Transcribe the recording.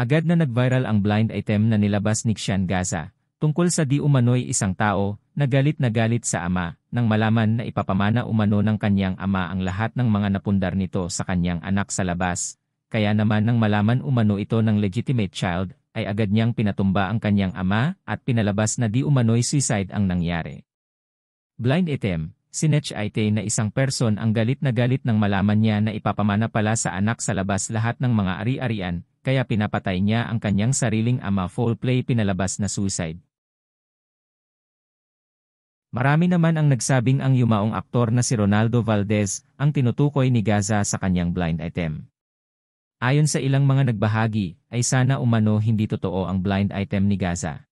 Agad na nag-viral ang blind item na nilabas ni Xian Gaza, tungkol sa di umano'y isang tao, na galit sa ama, nang malaman na ipapamana umano ng kanyang ama ang lahat ng mga napundar nito sa kanyang anak sa labas. Kaya naman nang malaman umano ito ng legitimate child, ay agad niyang pinatumba ang kanyang ama, at pinalabas na di umano'y suicide ang nangyari. Blind item, si Nech Aite na isang person ang galit nang malaman niya na ipapamana pala sa anak sa labas lahat ng mga ari-arian, kaya pinapatay niya ang kanyang sariling ama. Foul play, pinalabas na suicide. Marami naman ang nagsabing ang yumaong aktor na si Ronaldo Valdez ang tinutukoy ni Gaza sa kanyang blind item. Ayon sa ilang mga nagbahagi, ay sana umano hindi totoo ang blind item ni Gaza.